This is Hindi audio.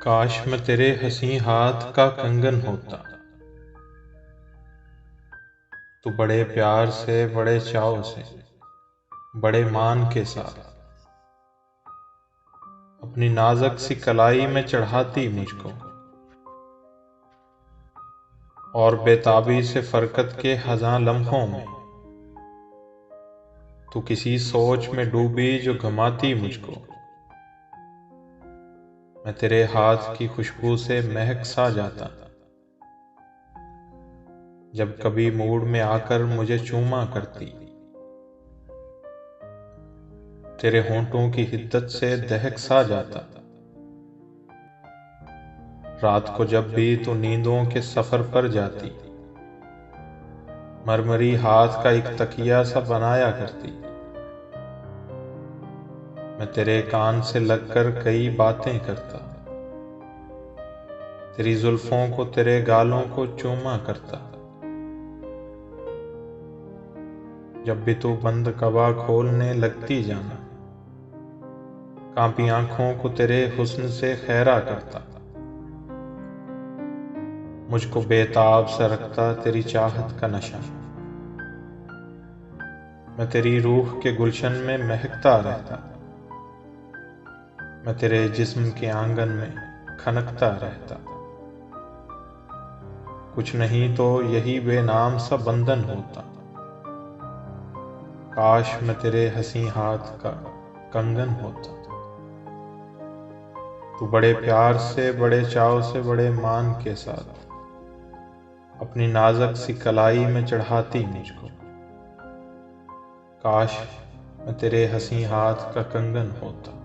काश मैं तेरे हंसी हाथ का कंगन होता। तू बड़े प्यार से, बड़े चाव से, बड़े मान के साथ अपनी नाजुक सी कलाई में चढ़ाती मुझको, और बेताबी से फरकत के हज़ां लम्हों में तू किसी सोच में डूबी जो घुमाती मुझको। मैं तेरे हाथ की खुशबू से महक सा जाता, जब कभी मूड में आकर मुझे चूमा करती। तेरे होंठों की हिद्दत से दहक सा जाता, रात को जब भी तू नींदों के सफर पर जाती। मरमरी हाथ का एक तकिया सा बनाया करती। मैं तेरे कान से लगकर कई बातें करता, तेरी जुल्फों को, तेरे गालों को चूमा करता। जब भी तू बंद कबा खोलने लगती जाना, कांपी आंखों को तेरे हुस्न से खैरा करता। मुझको बेताब सा रखता तेरी चाहत का नशा, मैं तेरी रूह के गुलशन में महकता रहता। मैं तेरे जिस्म के आंगन में खनकता रहता। कुछ नहीं तो यही बेनाम सा बंधन होता। काश मैं तेरे हंसी हाथ का कंगन होता। तू बड़े प्यार से, बड़े चाव से, बड़े मान के साथ अपनी नाजुक सी कलाई में चढ़ाती मुझको। काश मैं तेरे हंसी हाथ का कंगन होता।